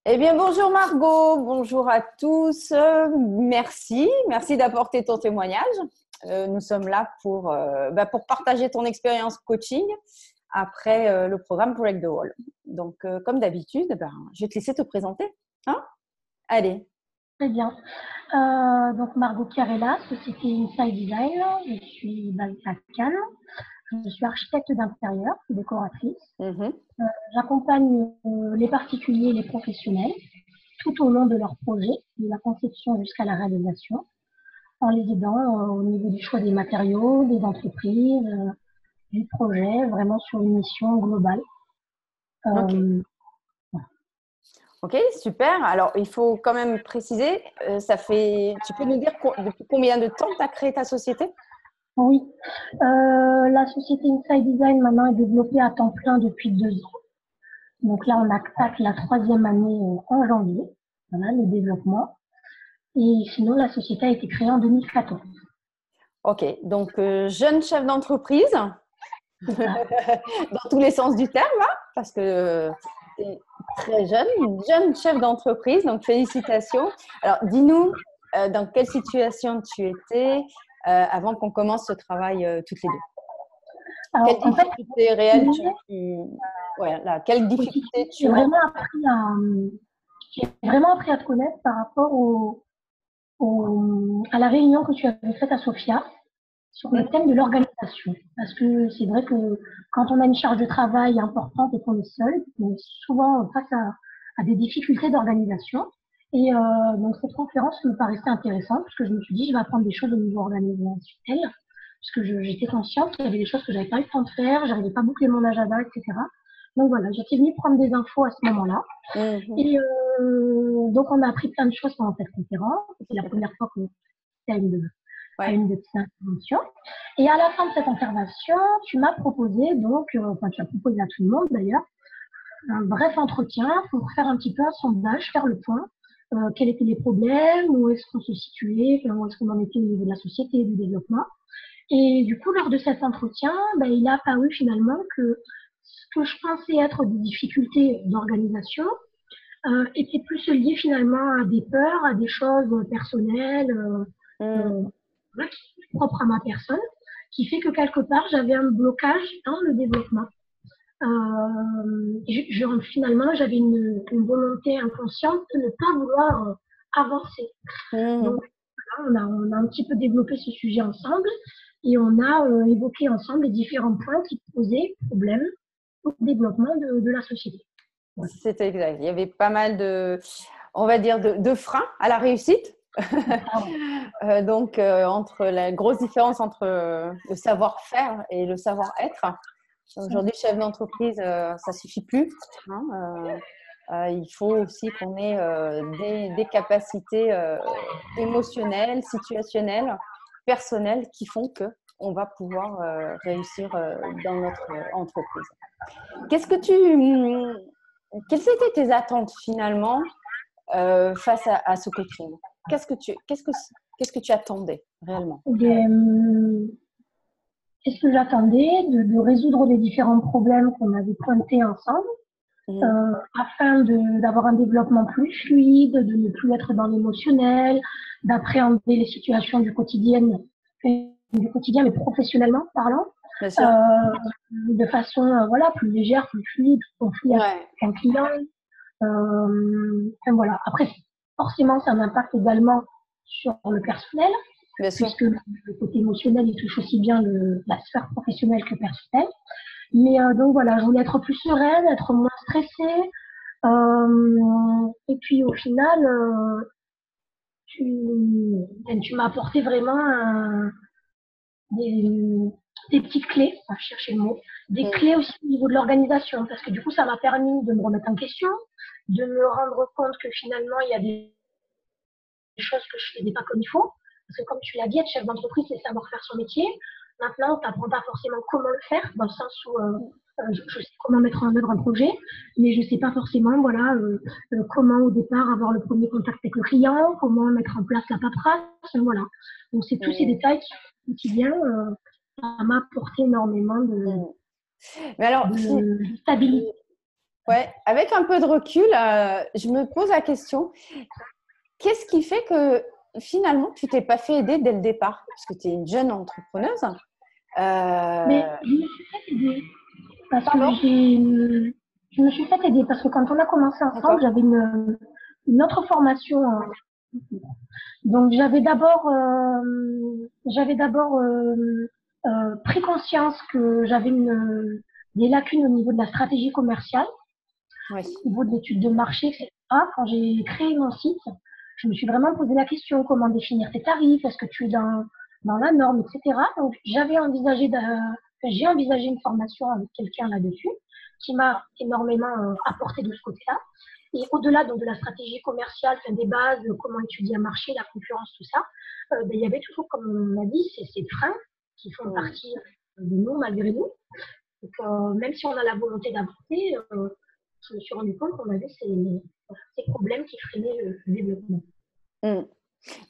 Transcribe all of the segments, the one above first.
Eh bien, bonjour Margot, bonjour à tous. Merci d'apporter ton témoignage. Nous sommes là pour partager ton expérience coaching après le programme Break the Wall. Donc, comme d'habitude, je vais te laisser te présenter. Hein? Allez. Très bien. Donc Margot Chiarella, société Inside Design. Je suis basée à Cannes. Je suis architecte d'intérieur et décoratrice. J'accompagne les particuliers et les professionnels tout au long de leur projet, de la conception jusqu'à la réalisation, en les aidant au niveau du choix des matériaux, des entreprises, du projet, vraiment sur une mission globale. Ok, super. Alors, il faut quand même préciser, tu peux nous dire depuis combien de temps tu as créé ta société? Oui, la société Inside Design maintenant est développée à temps plein depuis 2 ans. Donc là, on attaque la 3e année en janvier, voilà, le développement. Et sinon, la société a été créée en 2014. Ok, donc jeune chef d'entreprise, dans tous les sens du terme, hein, parce que tu es très jeune chef d'entreprise, donc félicitations. Alors, dis-nous dans quelle situation tu étais avant qu'on commence ce travail toutes les deux. Alors, Quelle difficulté réelle quelle difficulté tu j'ai vraiment rencontres? appris à te connaître par rapport à la réunion que tu avais faite à Sofia sur le thème de l'organisation. Parce que c'est vrai que quand on a une charge de travail importante et qu'on est seul, on est souvent face à des difficultés d'organisation. Et donc cette conférence me paraissait intéressante parce que je me suis dit, je vais apprendre des choses au niveau organisationnel, parce que j'étais consciente qu'il y avait des choses que j'avais pas eu le temps de faire, j'arrivais pas à boucler mon agenda, etc. Donc voilà, j'étais venue prendre des infos à ce moment-là. Et donc on a appris plein de choses pendant cette conférence. C'est la première fois que c'était à une de tes interventions. Et à la fin de cette intervention, tu m'as proposé, enfin tu as proposé à tout le monde d'ailleurs, un bref entretien pour faire un petit peu un sondage, faire le point, quels étaient les problèmes, où est-ce qu'on se situait, où est-ce qu'on en était au niveau de la société, du développement. Et du coup, lors de cet entretien, il a apparu finalement que ce que je pensais être des difficultés d'organisation était plus lié finalement à des peurs, à des choses personnelles, propres à ma personne, qui fait que quelque part, j'avais un blocage dans le développement. Finalement, j'avais une volonté inconsciente de ne pas vouloir avancer. Donc, voilà, on a un petit peu développé ce sujet ensemble et on a évoqué ensemble les différents points qui posaient problème au développement de la société. Ouais. C'était exact. Il y avait pas mal on va dire, de freins à la réussite. Donc, entre la grosse différence entre le savoir-faire et le savoir-être. Aujourd'hui, chef d'entreprise, ça suffit plus. Il faut aussi qu'on ait des capacités émotionnelles, situationnelles, personnelles qui font qu'on va pouvoir réussir dans notre entreprise. Quelles étaient tes attentes finalement face à ce coaching? Qu'est-ce que tu attendais réellement? Qu'est-ce que j'attendais de résoudre les différents problèmes qu'on avait pointés ensemble afin d'avoir un développement plus fluide, de ne plus être dans l'émotionnel, d'appréhender les situations du quotidien mais professionnellement parlant, de façon plus légère, plus fluide, conflit avec un client. Voilà. Après, forcément, ça a un impact également sur le personnel, puisque le côté émotionnel, il touche aussi bien la sphère professionnelle que personnelle. Mais donc voilà, je voulais être plus sereine, être moins stressée. Et puis au final, tu m'as apporté vraiment des petites clés, je cherchais le mot, des clés aussi au niveau de l'organisation, parce que du coup, ça m'a permis de me remettre en question, de me rendre compte que finalement, il y a des choses que je faisais pas comme il faut. Parce que comme tu l'as dit, être chef d'entreprise, c'est savoir faire son métier. Maintenant, tu n'apprends pas forcément comment le faire, dans le sens où je sais comment mettre en œuvre un projet, mais je sais pas forcément, comment au départ avoir le premier contact avec le client, comment mettre en place la paperasse, voilà. Donc c'est tous ces détails qui, au quotidien, ça m'a apporté énormément Mais alors, de stabilité. Ouais, avec un peu de recul, je me pose la question, qu'est-ce qui fait que finalement, tu t'es pas fait aider dès le départ? Parce que tu es une jeune entrepreneuse. Mais je me suis fait aider parce que Pardon? je me suis fait aider parce que quand on a commencé ensemble, D'accord. j'avais une autre formation. Donc j'avais d'abord pris conscience que j'avais des lacunes au niveau de la stratégie commerciale, Oui. au niveau de l'étude de marché, etc. Quand j'ai créé mon site, je me suis vraiment posé la question comment définir tes tarifs, est-ce que tu es dans la norme, etc. Donc j'ai envisagé une formation avec quelqu'un là-dessus qui m'a énormément apporté de ce côté-là. Et au-delà donc, de la stratégie commerciale, enfin, des bases, comment étudier un marché, la concurrence, tout ça, il y avait toujours, comme on a dit, ces freins qui font partie de nous malgré nous. Donc, même si on a la volonté d'avancer, je me suis rendu compte qu'on avait ces problèmes qui freinaient le développement.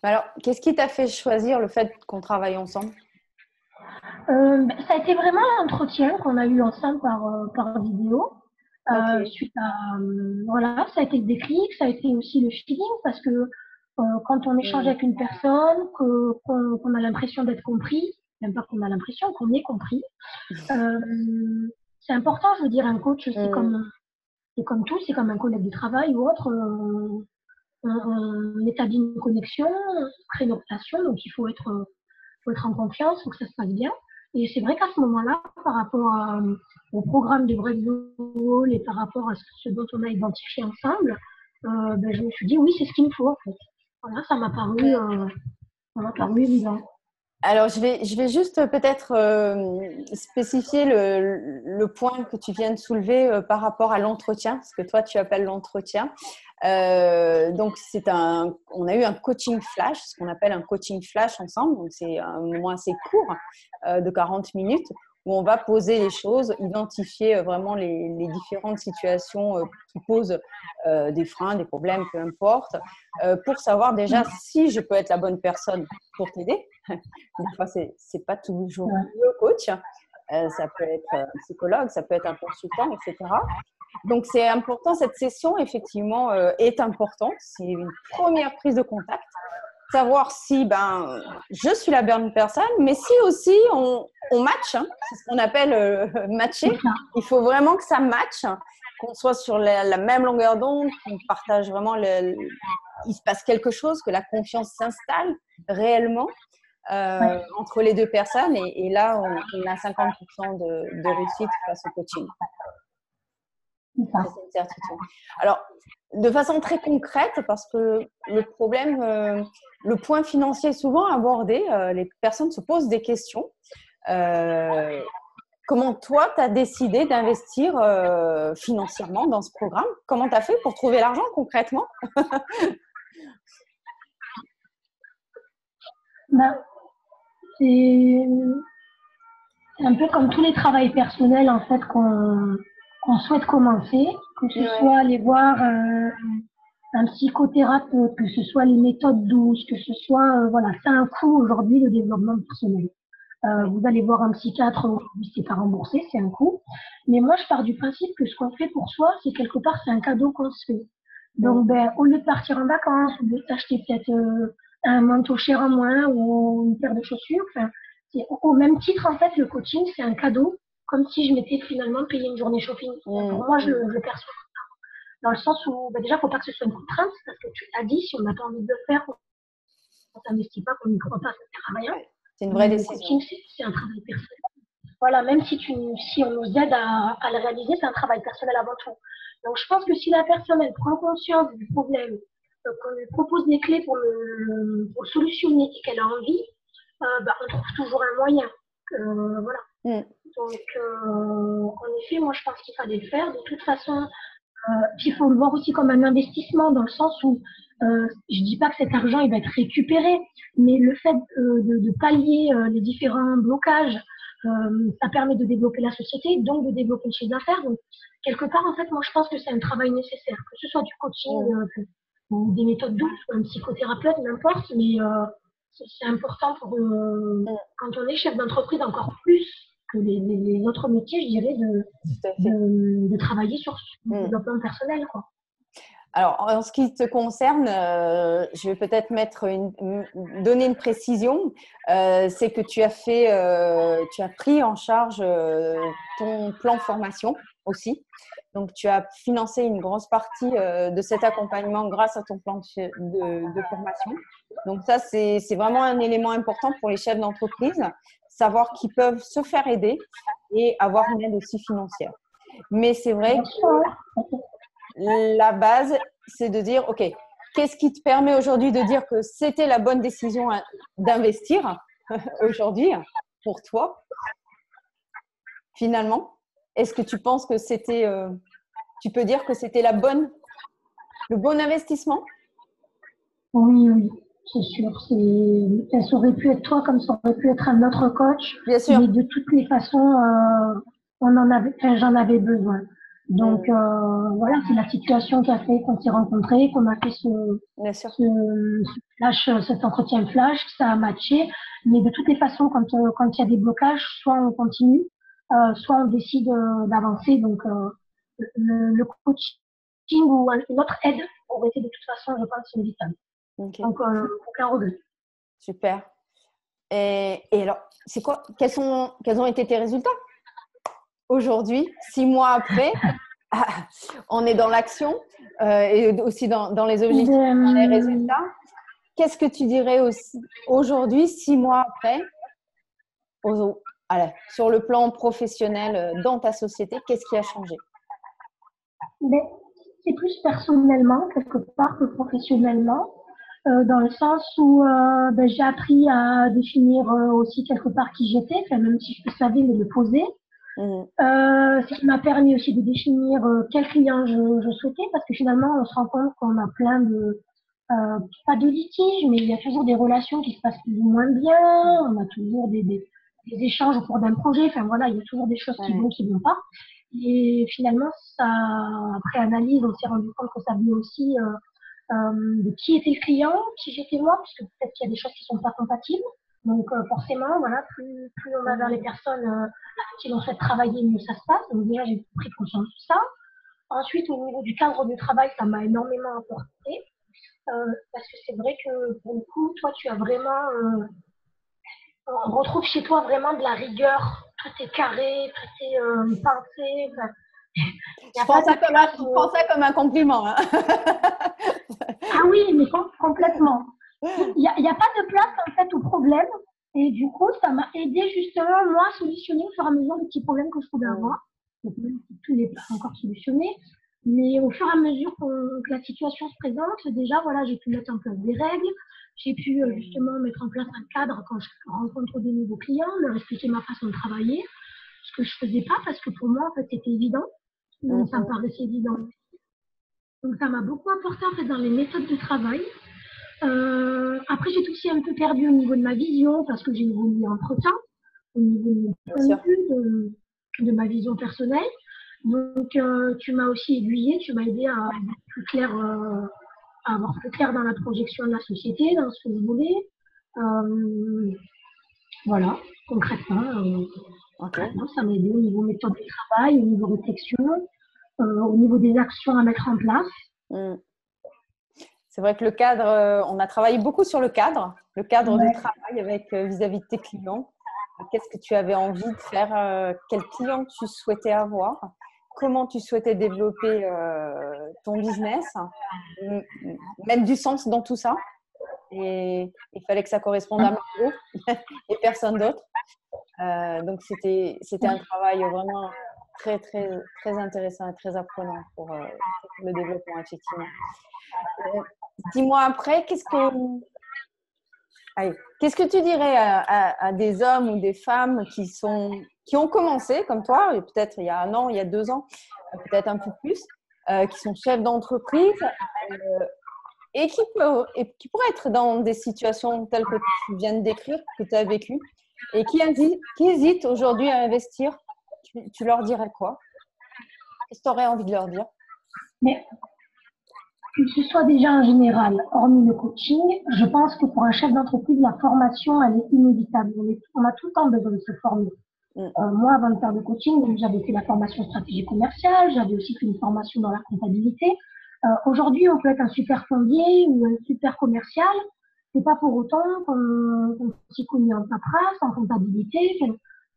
Alors, qu'est-ce qui t'a fait choisir le fait qu'on travaille ensemble? Ça a été vraiment l'entretien qu'on a eu ensemble par vidéo. Ok. Suite à voilà, ça a été le déclic, ça a été aussi le feeling parce que quand on échange avec une personne, qu'on a l'impression d'être compris, même pas qu'on a l'impression qu'on est compris, c'est important. Je veux dire, un coach, c'est comme tout, c'est comme un collègue de travail ou autre. On établit une connexion, on crée une relation, donc faut être en confiance, faut que ça se passe bien. Et c'est vrai qu'à ce moment-là, par rapport au programme de Break the Wall et par rapport à ce dont on a identifié ensemble, je me suis dit oui, c'est ce qu'il me faut en fait. Voilà, ça m'a paru évident. Alors, je vais juste peut-être spécifier le point que tu viens de soulever par rapport à l'entretien, ce que toi tu appelles l'entretien. Donc, on a eu un coaching flash, ce qu'on appelle un coaching flash ensemble. Donc, c'est un moment assez court de 40 minutes où on va poser les choses, identifier vraiment les différentes situations qui posent des freins, des problèmes, peu importe, pour savoir déjà si je peux être la bonne personne pour t'aider. Des fois, c'est pas toujours Ouais. le coach. Ça peut être un psychologue, ça peut être un consultant, etc. Donc, c'est important, cette session, effectivement, est importante. C'est une première prise de contact. Savoir si je suis la bonne personne, mais si aussi on match, hein, c'est ce qu'on appelle matcher. Il faut vraiment que ça matche, qu'on soit sur la même longueur d'onde, qu'on partage vraiment, il se passe quelque chose, que la confiance s'installe réellement entre les deux personnes. Et là, on a 50% de réussite face au coaching. Ça, c'est une certitude. Alors, de façon très concrète, parce que le problème, le point financier est souvent abordé, les personnes se posent des questions. Comment toi, tu as décidé d'investir financièrement dans ce programme? Comment tu as fait pour trouver l'argent concrètement? C'est un peu comme tous les travails personnels en fait qu'on souhaite commencer, que ce soit aller voir un psychothérapeute, que ce soit les méthodes douces, que ce soit voilà, c'est un coût aujourd'hui le développement personnel. Vous allez voir un psychiatre aujourd'hui, c'est pas remboursé, c'est un coût. Mais moi, je pars du principe que ce qu'on fait pour soi, c'est quelque part, c'est un cadeau qu'on se fait. Donc, au lieu de partir en vacances, au lieu de s'acheter peut-être un manteau cher en moins ou une paire de chaussures, au même titre, en fait, le coaching, c'est un cadeau, comme si je m'étais finalement payé une journée shopping. Pour moi, je le perçois dans le sens où, déjà, il ne faut pas que ce soit une contrainte, parce que tu l'as dit, si on n'a pas envie de le faire, on ne s'investit pas, qu'on n'y croit pas, ça ne sert à rien. C'est une vraie Le décision. coaching, c'est un travail personnel. Voilà, même si on nous aide à le réaliser, c'est un travail personnel avant tout. Donc, je pense que si la personne, elle prend conscience du problème, qu'on lui propose des clés pour le solutionner et qu'elle a envie, on trouve toujours un moyen. Voilà. Donc, en effet, moi, je pense qu'il fallait le faire. De toute façon, il faut le voir aussi comme un investissement dans le sens où je dis pas que cet argent il va être récupéré, mais le fait de pallier les différents blocages, ça permet de développer la société, donc de développer le chiffre d'affaires. Donc, quelque part, en fait, moi, je pense que c'est un travail nécessaire, que ce soit du coaching ou des méthodes douces, ou un psychothérapeute, n'importe, mais c'est important pour quand on est chef d'entreprise encore plus que les autres métiers, je dirais, de travailler sur le développement personnel, quoi. Alors, en ce qui te concerne, je vais peut-être donner une précision. C'est que tu as pris en charge ton plan formation aussi. Donc, tu as financé une grosse partie de cet accompagnement grâce à ton plan de formation. Donc, ça, c'est vraiment un élément important pour les chefs d'entreprise, savoir qu'ils peuvent se faire aider et avoir une aide aussi financière. Mais c'est vrai que la base, c'est de dire, OK, qu'est-ce qui te permet aujourd'hui de dire que c'était la bonne décision d'investir aujourd'hui pour toi, finalement? Est-ce que tu penses que tu peux dire que c'était le bon investissement? Oui, c'est sûr. Ça aurait pu être toi comme ça aurait pu être un autre coach. Bien sûr. Mais de toutes les façons, j'en avais besoin. Donc voilà, c'est la situation qui a fait qu'on s'est rencontrés, qu'on a fait cet entretien flash, ça a matché. Mais de toutes les façons, quand il y a des blocages, soit on continue, soit on décide d'avancer. Donc le coaching ou une autre aide aurait été de toute façon, je pense, inévitable. Okay. Donc aucun regret. Super. Et alors, c'est quoi quels ont été tes résultats aujourd'hui, 6 mois après? On est dans l'action et aussi dans les objectifs, dans les résultats. Qu'est-ce que tu dirais aussi aujourd'hui, 6 mois après, sur le plan professionnel dans ta société, qu'est-ce qui a changé? C'est plus personnellement, quelque part, que professionnellement, dans le sens où j'ai appris à définir aussi quelque part qui j'étais, même si je savais me le poser. Ce qui m'a permis aussi de définir quel client je souhaitais, parce que finalement, on se rend compte qu'on a plein de, pas de litiges, mais il y a toujours des relations qui se passent plus ou moins bien, on a toujours des échanges au cours d'un projet, enfin voilà, il y a toujours des choses qui vont pas. Et finalement, après analyse, on s'est rendu compte que ça venait aussi de qui était le client, qui j'étais moi, puisque peut-être qu'il y a des choses qui sont pas compatibles. Donc forcément, voilà, plus on va vers les personnes avec qui l'on souhaite travailler, mieux ça se passe. Donc déjà, j'ai pris conscience de ça. Ensuite, au niveau du cadre de travail, ça m'a énormément apporté. Parce que c'est vrai que pour le coup, toi, tu as vraiment... on retrouve chez toi vraiment de la rigueur. Tout est carré, tout est pensé. Je prends ça comme un compliment. Hein. Ah oui, mais complètement. Il n'y a pas de place en fait au problème. Et du coup, ça m'a aidé justement, moi, à solutionner au fur et à mesure des petits problèmes que je pouvais avoir. Donc, même si tout n'est pas encore solutionné. Mais au fur et à mesure que la situation se présente, déjà, voilà, j'ai pu mettre en place des règles. J'ai pu justement mettre en place un cadre quand je rencontre des nouveaux clients, leur expliquer ma façon de travailler. Ce que je faisais pas parce que pour moi, en fait, c'était évident. Donc, ça me paraissait évident. Donc, ça m'a beaucoup apporté en fait dans les méthodes de travail. Après, j'ai aussi un peu perdu au niveau de ma vision parce que j'ai évolué entre-temps, au niveau de mon point de vue, de ma vision personnelle. Donc, tu m'as aussi aiguillée, tu m'as aidé à avoir plus clair dans la projection de la société, dans ce que je voulais. Voilà, concrètement, ça m'a aidé au niveau méthode de travail, au niveau réflexion, au niveau des actions à mettre en place. C'est vrai que le cadre, on a travaillé beaucoup sur le cadre de travail avec vis-à-vis de tes clients. Qu'est-ce que tu avais envie de faire? Quel client tu souhaitais avoir? Comment tu souhaitais développer ton business? Mettre du sens dans tout ça. Et il fallait que ça corresponde à Margot et personne d'autre. Donc, c'était un travail vraiment très, très, très intéressant et très apprenant pour le développement, effectivement. 10 mois après, qu'est-ce que tu dirais à des hommes ou des femmes qui ont commencé comme toi, peut-être il y a 1 an, il y a 2 ans, peut-être un peu plus, qui sont chefs d'entreprise et qui pourraient être dans des situations telles que tu viens de décrire, que tu as vécues, et qui hésitent aujourd'hui à investir? Tu leur dirais quoi? Qu'est-ce que tu aurais envie de leur dire? Mais que ce soit déjà en général, hormis le coaching, je pense que pour un chef d'entreprise, la formation, elle est inévitable. On a tout le temps besoin de se former. Moi, avant de faire le coaching, j'avais fait la formation stratégie commerciale, j'avais aussi fait une formation dans la comptabilité. Aujourd'hui, on peut être un super fondier ou un super commercial. C'est pas pour autant qu'on s'y connaît en paperasse, en comptabilité,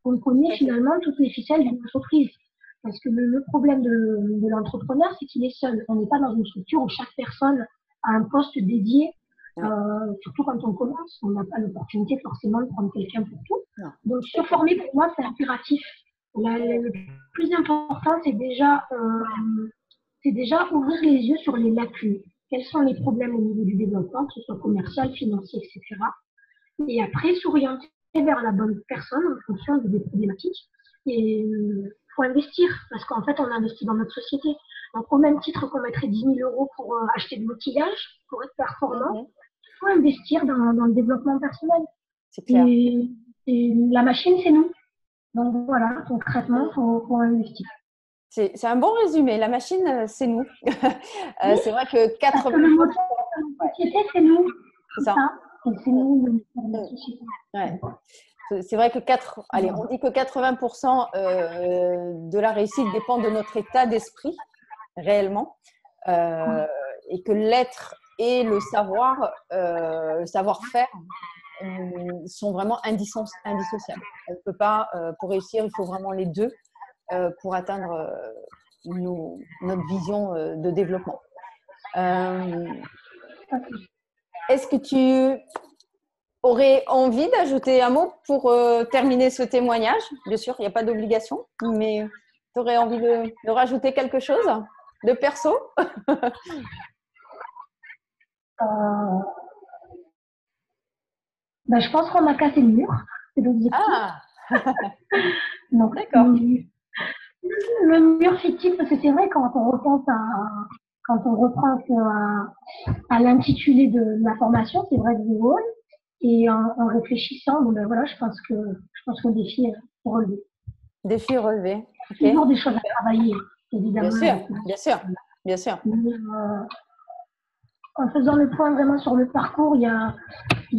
qu'on connaît finalement toutes les ficelles d'une entreprise. Parce que le problème de l'entrepreneur, c'est qu'il est seul. On n'est pas dans une structure où chaque personne a un poste dédié. Surtout quand on commence, on n'a pas l'opportunité forcément de prendre quelqu'un pour tout. Non. Donc, se former, pour moi, c'est impératif. Le plus important, c'est déjà ouvrir les yeux sur les lacunes. Quels sont les problèmes au niveau du développement, que ce soit commercial, financier, etc. Et après, s'orienter vers la bonne personne en fonction des problématiques. Et faut investir, parce qu'en fait, on investit dans notre société. Donc, au même titre qu'on mettrait 10 000 euros pour acheter de l'outillage, pour être performant, il faut investir dans le développement personnel. C'est clair. Et la machine, c'est nous. Donc voilà, concrètement, faut investir. C'est un bon résumé. La machine, c'est nous. Oui, c'est vrai que 80%… Parce que le moteur de la société, c'est nous. C'est ça. Et c'est nous le moteur de la société. Ouais. C'est vrai que on dit que 80% de la réussite dépend de notre état d'esprit, réellement. Et que l'être et le savoir-faire sont vraiment indissociables. On ne peut pas, pour réussir, il faut vraiment les deux pour atteindre notre vision de développement. Est-ce que tu aurais envie d'ajouter un mot pour terminer ce témoignage? Bien sûr, il n'y a pas d'obligation, mais tu aurais envie de rajouter quelque chose de perso? Je pense qu'on a cassé le mur. C'est l'objectif. Ah, donc, d'accord. Le mur fictif, parce que c'est vrai, quand on reprend à l'intitulé de la formation, c'est vrai que du rôle. Et en réfléchissant, voilà, je pense que le défi est relevé. Défi relevé. Okay. Toujours des choses à travailler, évidemment. Bien sûr. Mais, en faisant le point vraiment sur le parcours, il y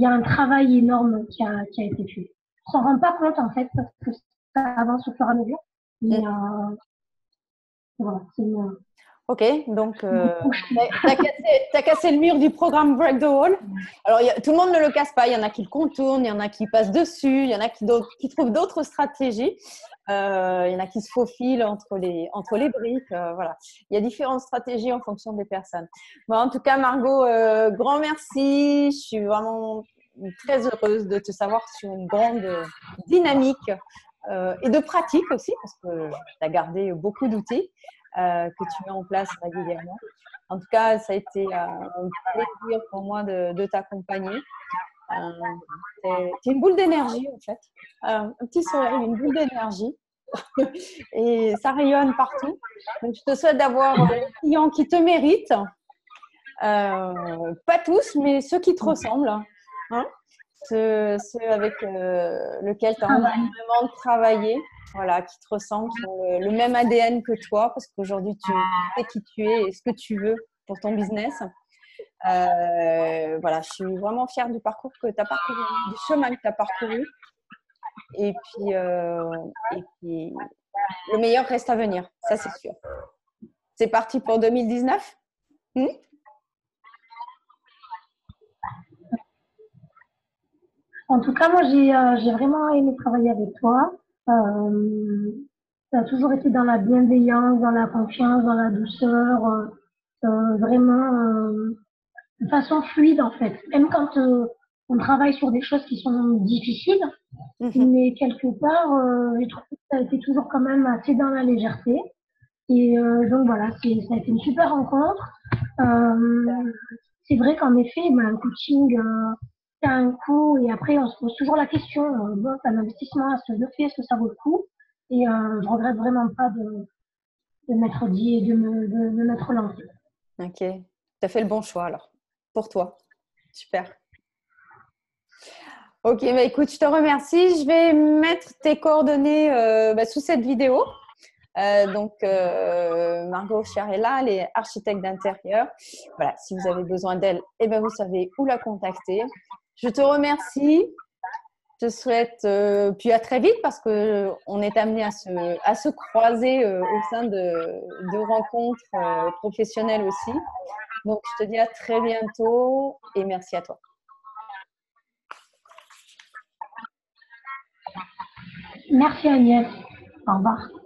a un travail énorme qui a été fait. On s'en rend pas compte, en fait, parce que ça avance au fur et à mesure. Mais voilà, c'est une… Ok, donc tu as cassé le mur du programme Break the Wall. Alors, tout le monde ne le casse pas. Il y en a qui le contournent, il y en a qui passent dessus, il y en a qui trouvent d'autres stratégies. Il y en a qui se faufilent entre les briques. Voilà. Il y a différentes stratégies en fonction des personnes. Bon, en tout cas, Margot, grand merci. Je suis vraiment très heureuse de te savoir sur une grande dynamique et de pratique aussi, parce que tu as gardé beaucoup d'outils que tu mets en place régulièrement. En tout cas, ça a été un plaisir pour moi de t'accompagner. Tu es une boule d'énergie, en fait. Un petit soleil, une boule d'énergie. Et ça rayonne partout. Donc, je te souhaite d'avoir des clients qui te méritent. Pas tous, mais ceux qui te ressemblent. Hein, ceux avec lesquels tu as envie vraiment de travailler. Voilà, qui te ressemblent, qui ont le même ADN que toi, parce qu'aujourd'hui, tu sais qui tu es et ce que tu veux pour ton business. Voilà, je suis vraiment fière du parcours que tu as parcouru, du chemin que tu as parcouru. Et puis, le meilleur reste à venir, ça c'est sûr. C'est parti pour 2019 ? En tout cas, moi, j'ai vraiment aimé travailler avec toi. Ça a toujours été dans la bienveillance, dans la confiance, dans la douceur, vraiment de façon fluide en fait. Même quand on travaille sur des choses qui sont difficiles, mais quelque part, j'ai trouvé que ça a été toujours quand même assez dans la légèreté. Et donc voilà, ça a été une super rencontre. C'est vrai qu'en effet, un coaching, ça a un coût et après on se pose toujours la question, c'est un investissement, est-ce que je le fais, est-ce que ça vaut le coup? Et je regrette vraiment pas de m'être dit et de m'être lancée. Ok, tu as fait le bon choix alors, pour toi. Super. Ok, écoute, je te remercie. Je vais mettre tes coordonnées sous cette vidéo. Margot Chiarella, elle est architecte d'intérieur. Voilà, si vous avez besoin d'elle, vous savez où la contacter. Je te remercie. te souhaite, puis à très vite parce qu'on est amené à se croiser au sein de rencontres professionnelles aussi. Donc, je te dis à très bientôt et merci à toi. Merci Agnès. Au revoir.